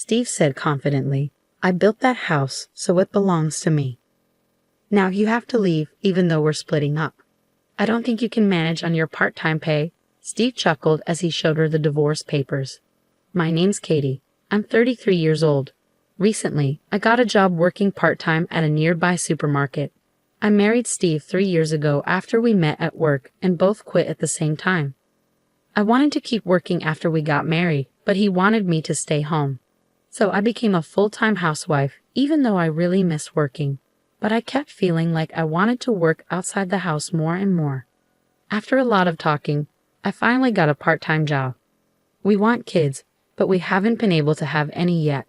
Steve said confidently. "I built that house, so it belongs to me. Now you have to leave, even though we're splitting up." "I don't think you can manage on your part-time pay." Steve chuckled as he showed her the divorce papers. "My name's Katie. I'm 33 years old. Recently, I got a job working part-time at a nearby supermarket. I married Steve 3 years ago after we met at work and both quit at the same time. I wanted to keep working after we got married, but he wanted me to stay home. So I became a full-time housewife, even though I really miss working. But I kept feeling like I wanted to work outside the house more and more. After a lot of talking, I finally got a part-time job. We want kids, but we haven't been able to have any yet.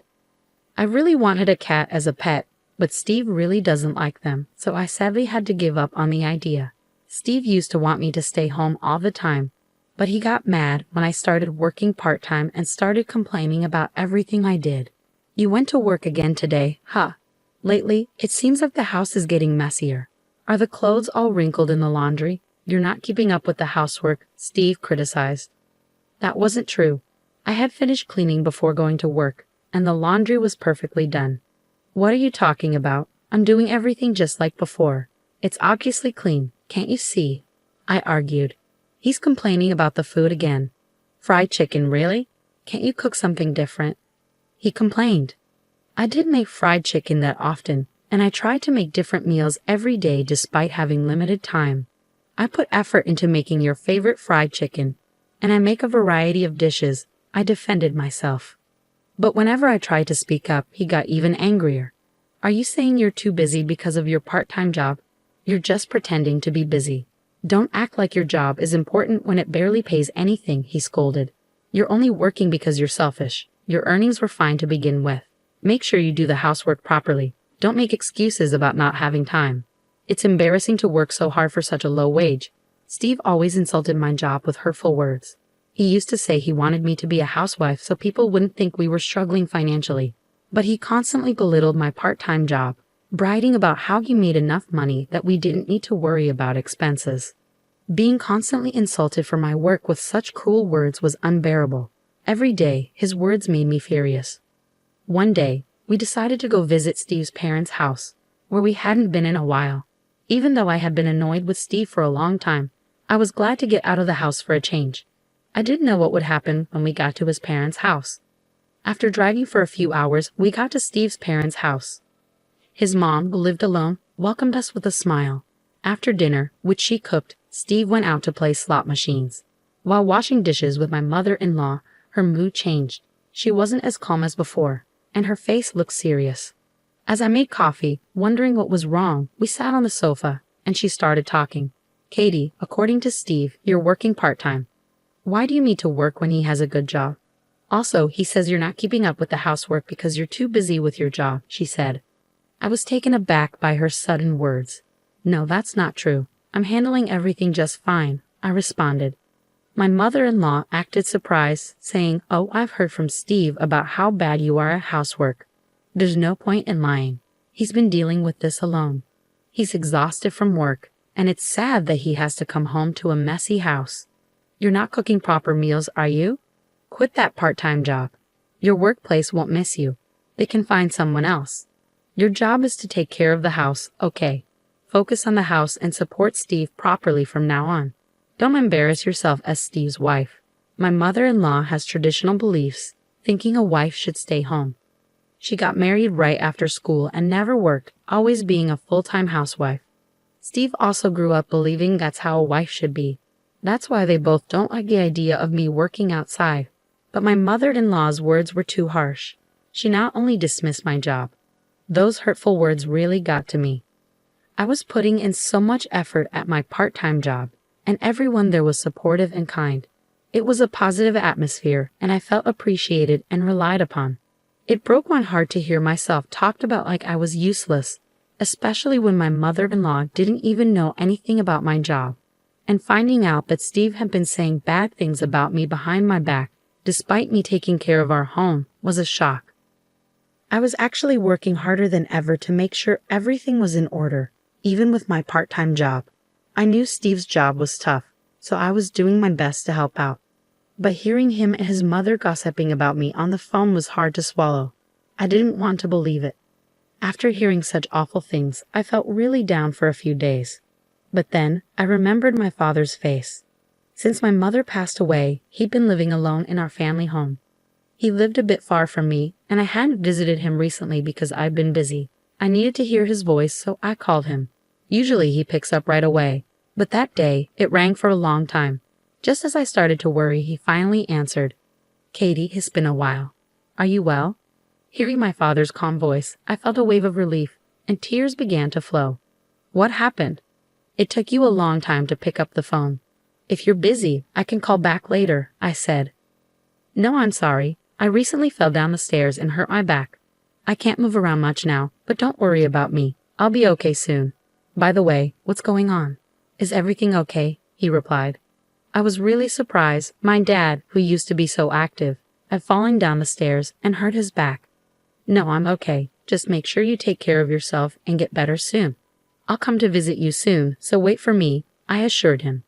I really wanted a cat as a pet, but Steve really doesn't like them, so I sadly had to give up on the idea. Steve used to want me to stay home all the time, but he got mad when I started working part-time and started complaining about everything I did. You went to work again today, huh? Lately, it seems like the house is getting messier. Are the clothes all wrinkled in the laundry? You're not keeping up with the housework," Steve criticized. That wasn't true. I had finished cleaning before going to work, and the laundry was perfectly done. "What are you talking about? I'm doing everything just like before. It's obviously clean, can't you see?" I argued. He's complaining about the food again. "Fried chicken, really? Can't you cook something different?" He complained. I didn't make fried chicken that often, and I tried to make different meals every day despite having limited time. "I put effort into making your favorite fried chicken, and I make a variety of dishes," I defended myself. But whenever I tried to speak up, he got even angrier. "Are you saying you're too busy because of your part-time job? You're just pretending to be busy. Don't act like your job is important when it barely pays anything," he scolded. "You're only working because you're selfish. Your earnings were fine to begin with. Make sure you do the housework properly. Don't make excuses about not having time. It's embarrassing to work so hard for such a low wage." Steve always insulted my job with hurtful words. He used to say he wanted me to be a housewife so people wouldn't think we were struggling financially. But he constantly belittled my part-time job, bragging about how he made enough money that we didn't need to worry about expenses. Being constantly insulted for my work with such cruel words was unbearable. Every day, his words made me furious. One day, we decided to go visit Steve's parents' house, where we hadn't been in a while. Even though I had been annoyed with Steve for a long time, I was glad to get out of the house for a change. I didn't know what would happen when we got to his parents' house. After driving for a few hours, we got to Steve's parents' house. His mom, who lived alone, welcomed us with a smile. After dinner, which she cooked, Steve went out to play slot machines. While washing dishes with my mother-in-law, her mood changed. She wasn't as calm as before, and her face looked serious. As I made coffee, wondering what was wrong, we sat on the sofa, and she started talking. "Katie, according to Steve, you're working part-time. Why do you need to work when he has a good job? Also, he says you're not keeping up with the housework because you're too busy with your job," she said. I was taken aback by her sudden words. "No, that's not true. I'm handling everything just fine," I responded. My mother-in-law acted surprised, saying, "Oh, I've heard from Steve about how bad you are at housework. There's no point in lying. He's been dealing with this alone. He's exhausted from work, and it's sad that he has to come home to a messy house. You're not cooking proper meals, are you? Quit that part-time job. Your workplace won't miss you. They can find someone else. Your job is to take care of the house, okay? Focus on the house and support Steve properly from now on. Don't embarrass yourself as Steve's wife." My mother-in-law has traditional beliefs, thinking a wife should stay home. She got married right after school and never worked, always being a full-time housewife. Steve also grew up believing that's how a wife should be. That's why they both don't like the idea of me working outside. But my mother-in-law's words were too harsh. She not only dismissed my job. Those hurtful words really got to me. I was putting in so much effort at my part-time job, and everyone there was supportive and kind. It was a positive atmosphere, and I felt appreciated and relied upon. It broke my heart to hear myself talked about like I was useless, especially when my mother-in-law didn't even know anything about my job. And finding out that Steve had been saying bad things about me behind my back, despite me taking care of our home, was a shock. I was actually working harder than ever to make sure everything was in order, even with my part-time job. I knew Steve's job was tough, so I was doing my best to help out. But hearing him and his mother gossiping about me on the phone was hard to swallow. I didn't want to believe it. After hearing such awful things, I felt really down for a few days. But then, I remembered my father's face. Since my mother passed away, he'd been living alone in our family home. He lived a bit far from me, and I hadn't visited him recently because I'd been busy. I needed to hear his voice, so I called him. Usually he picks up right away, but that day, it rang for a long time. Just as I started to worry, he finally answered. "Katie, it's been a while. Are you well?" Hearing my father's calm voice, I felt a wave of relief, and tears began to flow. "What happened?" "It took you a long time to pick up the phone. If you're busy, I can call back later," I said. "No, I'm sorry. I recently fell down the stairs and hurt my back. I can't move around much now, but don't worry about me. I'll be okay soon. By the way, what's going on? Is everything okay?" he replied. I was really surprised. My dad, who used to be so active, had fallen down the stairs and hurt his back. "No, I'm okay. Just make sure you take care of yourself and get better soon. I'll come to visit you soon, so wait for me," I assured him.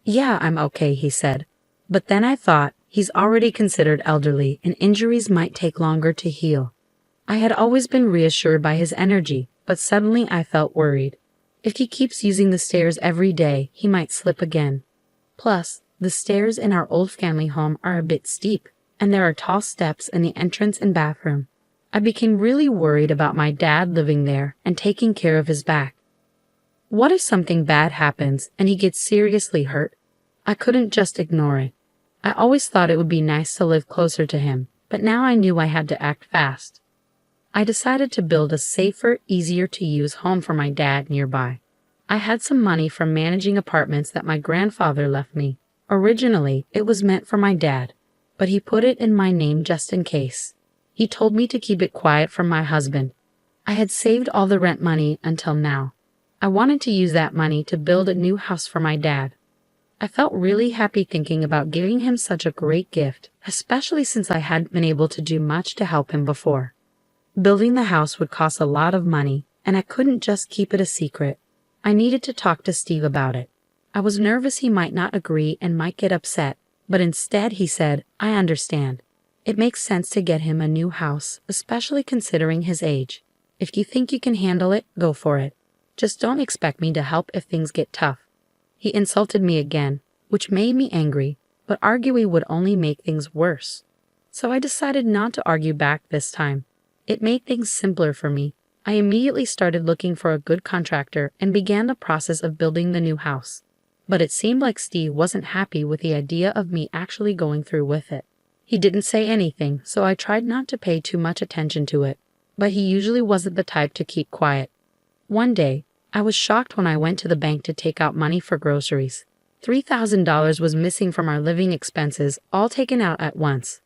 "Yeah, I'm okay," he said. But then I thought, he's already considered elderly and injuries might take longer to heal. I had always been reassured by his energy, but suddenly I felt worried. If he keeps using the stairs every day, he might slip again. Plus, the stairs in our old family home are a bit steep, and there are tall steps in the entrance and bathroom. I became really worried about my dad living there and taking care of his back. What if something bad happens and he gets seriously hurt? I couldn't just ignore it. I always thought it would be nice to live closer to him, but now I knew I had to act fast. I decided to build a safer, easier-to-use home for my dad nearby. I had some money from managing apartments that my grandfather left me. Originally, it was meant for my dad, but he put it in my name just in case. He told me to keep it quiet from my husband. I had saved all the rent money until now. I wanted to use that money to build a new house for my dad. I felt really happy thinking about giving him such a great gift, especially since I hadn't been able to do much to help him before. Building the house would cost a lot of money, and I couldn't just keep it a secret. I needed to talk to Steve about it. I was nervous he might not agree and might get upset, but instead he said, "I understand. It makes sense to get him a new house, especially considering his age. If you think you can handle it, go for it. Just don't expect me to help if things get tough." He insulted me again, which made me angry, but arguing would only make things worse. So I decided not to argue back this time. It made things simpler for me. I immediately started looking for a good contractor and began the process of building the new house. But it seemed like Steve wasn't happy with the idea of me actually going through with it. He didn't say anything, so I tried not to pay too much attention to it, but he usually wasn't the type to keep quiet. One day, I was shocked when I went to the bank to take out money for groceries. $3,000 was missing from our living expenses, all taken out at once.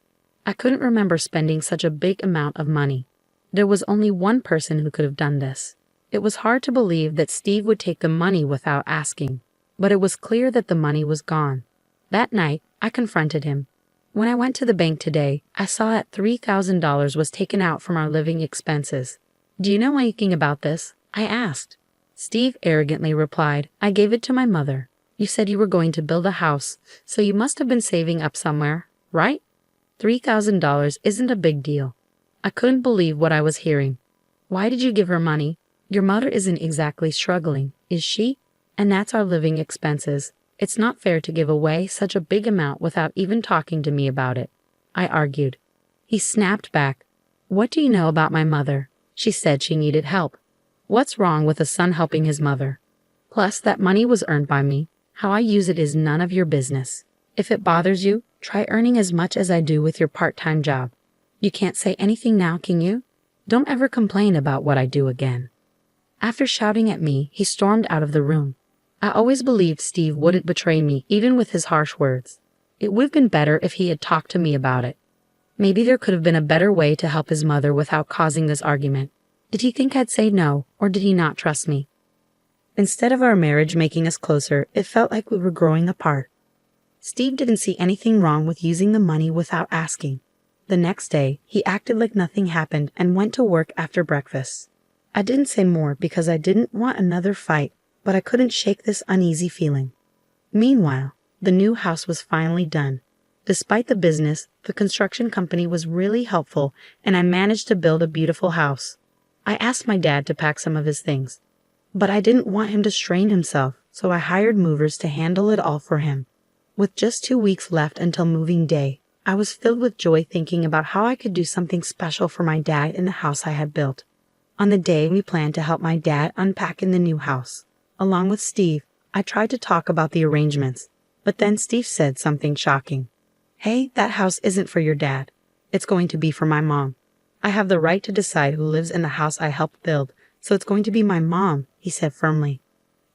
I couldn't remember spending such a big amount of money. There was only one person who could have done this. It was hard to believe that Steve would take the money without asking, but it was clear that the money was gone. That night, I confronted him. When I went to the bank today, I saw that $3,000 was taken out from our living expenses. "Do you know anything about this?" I asked. Steve arrogantly replied, "I gave it to my mother. You said you were going to build a house, so you must have been saving up somewhere, right? $3,000 isn't a big deal." I couldn't believe what I was hearing. "Why did you give her money? Your mother isn't exactly struggling, is she? And that's our living expenses. It's not fair to give away such a big amount without even talking to me about it," I argued. He snapped back. "What do you know about my mother? She said she needed help. What's wrong with a son helping his mother? Plus, that money was earned by me. How I use it is none of your business. If it bothers you, try earning as much as I do with your part-time job. You can't say anything now, can you? Don't ever complain about what I do again." After shouting at me, he stormed out of the room. I always believed Steve wouldn't betray me, even with his harsh words. It would have been better if he had talked to me about it. Maybe there could have been a better way to help his mother without causing this argument. Did he think I'd say no, or did he not trust me? Instead of our marriage making us closer, it felt like we were growing apart. Steve didn't see anything wrong with using the money without asking. The next day, he acted like nothing happened and went to work after breakfast. I didn't say more because I didn't want another fight, but I couldn't shake this uneasy feeling. Meanwhile, the new house was finally done. Despite the business, the construction company was really helpful and I managed to build a beautiful house. I asked my dad to pack some of his things, but I didn't want him to strain himself, so I hired movers to handle it all for him. With just 2 weeks left until moving day, I was filled with joy thinking about how I could do something special for my dad in the house I had built. On the day we planned to help my dad unpack in the new house, along with Steve, I tried to talk about the arrangements, but then Steve said something shocking. "Hey, that house isn't for your dad. It's going to be for my mom. I have the right to decide who lives in the house I helped build, so it's going to be my mom," he said firmly.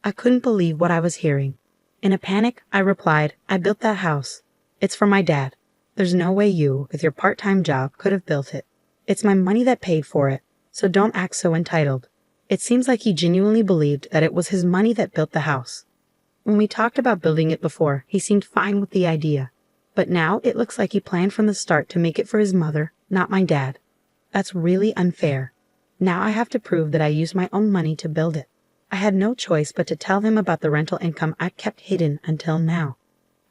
I couldn't believe what I was hearing. In a panic, I replied, "I built that house. It's for my dad. There's no way you, with your part-time job, could have built it. It's my money that paid for it, so don't act so entitled." It seems like he genuinely believed that it was his money that built the house. When we talked about building it before, he seemed fine with the idea. But now it looks like he planned from the start to make it for his mother, not my dad. That's really unfair. Now I have to prove that I used my own money to build it. I had no choice but to tell him about the rental income I'd kept hidden until now.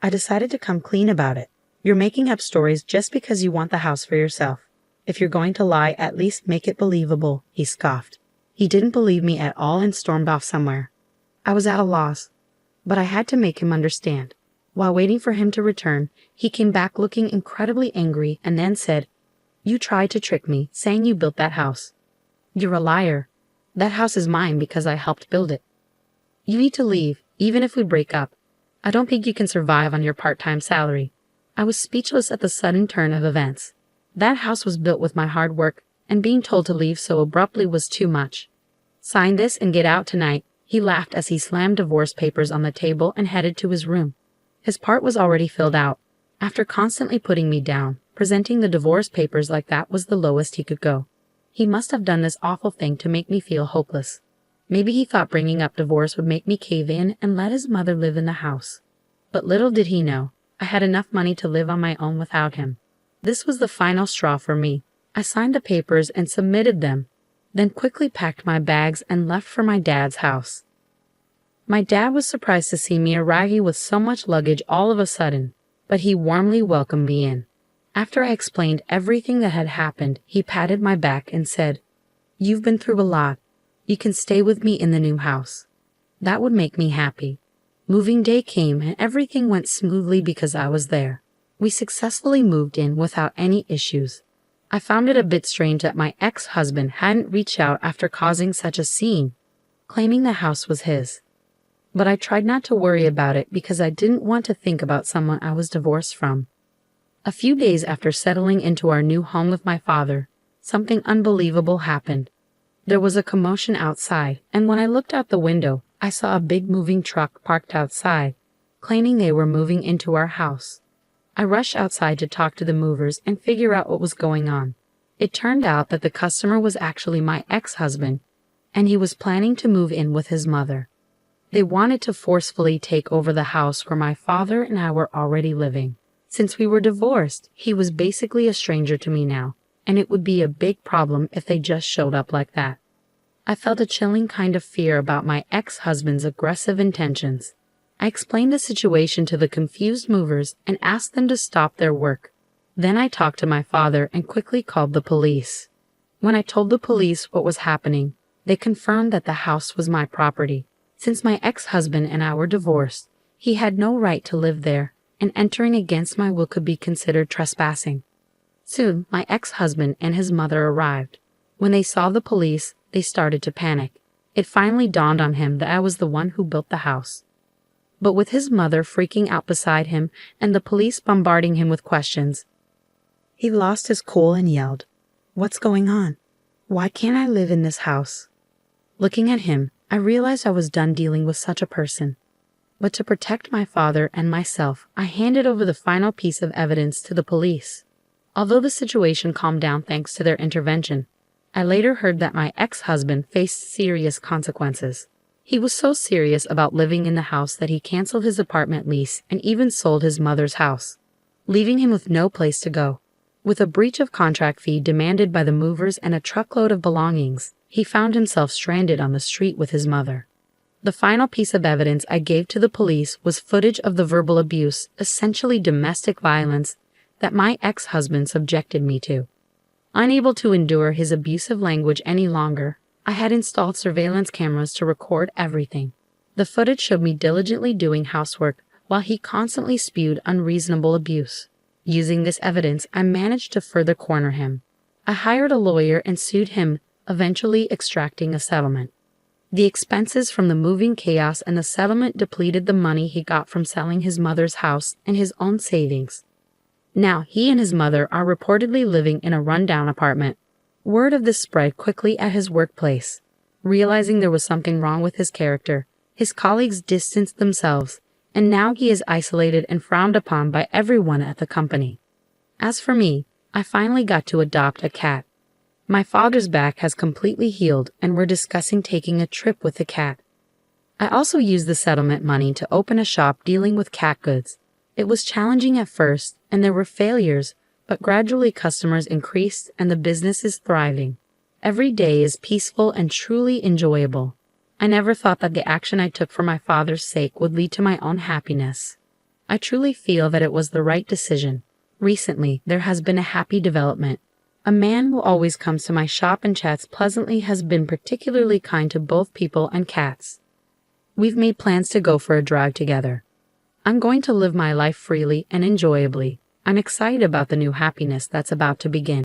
I decided to come clean about it. "You're making up stories just because you want the house for yourself. If you're going to lie, at least make it believable," he scoffed. He didn't believe me at all and stormed off somewhere. I was at a loss, but I had to make him understand. While waiting for him to return, he came back looking incredibly angry and then said, "You tried to trick me, saying you built that house. You're a liar. That house is mine because I helped build it. You need to leave, even if we break up. I don't think you can survive on your part-time salary." I was speechless at the sudden turn of events. That house was built with my hard work, and being told to leave so abruptly was too much. "Sign this and get out tonight," he laughed as he slammed divorce papers on the table and headed to his room. His part was already filled out. After constantly putting me down, presenting the divorce papers like that was the lowest he could go. He must have done this awful thing to make me feel hopeless. Maybe he thought bringing up divorce would make me cave in and let his mother live in the house. But little did he know, I had enough money to live on my own without him. This was the final straw for me. I signed the papers and submitted them, then quickly packed my bags and left for my dad's house. My dad was surprised to see me arriving with so much luggage all of a sudden, but he warmly welcomed me in. After I explained everything that had happened, he patted my back and said, "You've been through a lot. You can stay with me in the new house." That would make me happy. Moving day came and everything went smoothly because I was there. We successfully moved in without any issues. I found it a bit strange that my ex-husband hadn't reached out after causing such a scene, claiming the house was his. But I tried not to worry about it because I didn't want to think about someone I was divorced from. A few days after settling into our new home with my father, something unbelievable happened. There was a commotion outside, and when I looked out the window, I saw a big moving truck parked outside, claiming they were moving into our house. I rushed outside to talk to the movers and figure out what was going on. It turned out that the customer was actually my ex-husband, and he was planning to move in with his mother. They wanted to forcefully take over the house where my father and I were already living. Since we were divorced, he was basically a stranger to me now, and it would be a big problem if they just showed up like that. I felt a chilling kind of fear about my ex-husband's aggressive intentions. I explained the situation to the confused movers and asked them to stop their work. Then I talked to my father and quickly called the police. When I told the police what was happening, they confirmed that the house was my property. Since my ex-husband and I were divorced, he had no right to live there, and entering against my will could be considered trespassing. Soon, my ex-husband and his mother arrived. When they saw the police, they started to panic. It finally dawned on him that I was the one who built the house. But with his mother freaking out beside him and the police bombarding him with questions, he lost his cool and yelled, "What's going on? Why can't I live in this house?" Looking at him, I realized I was done dealing with such a person. But to protect my father and myself, I handed over the final piece of evidence to the police. Although the situation calmed down thanks to their intervention, I later heard that my ex-husband faced serious consequences. He was so serious about living in the house that he canceled his apartment lease and even sold his mother's house, leaving him with no place to go. With a breach of contract fee demanded by the movers and a truckload of belongings, he found himself stranded on the street with his mother. The final piece of evidence I gave to the police was footage of the verbal abuse, essentially domestic violence, that my ex-husband subjected me to. Unable to endure his abusive language any longer, I had installed surveillance cameras to record everything. The footage showed me diligently doing housework while he constantly spewed unreasonable abuse. Using this evidence, I managed to further corner him. I hired a lawyer and sued him, eventually extracting a settlement. The expenses from the moving chaos and the settlement depleted the money he got from selling his mother's house and his own savings. Now he and his mother are reportedly living in a rundown apartment. Word of this spread quickly at his workplace. Realizing there was something wrong with his character, his colleagues distanced themselves, and now he is isolated and frowned upon by everyone at the company. As for me, I finally got to adopt a cat. My father's back has completely healed, and we're discussing taking a trip with the cat. I also used the settlement money to open a shop dealing with cat goods. It was challenging at first, and there were failures, but gradually customers increased and the business is thriving. Every day is peaceful and truly enjoyable. I never thought that the action I took for my father's sake would lead to my own happiness. I truly feel that it was the right decision. Recently, there has been a happy development. A man who always comes to my shop and chats pleasantly has been particularly kind to both people and cats. We've made plans to go for a drive together. I'm going to live my life freely and enjoyably. I'm excited about the new happiness that's about to begin.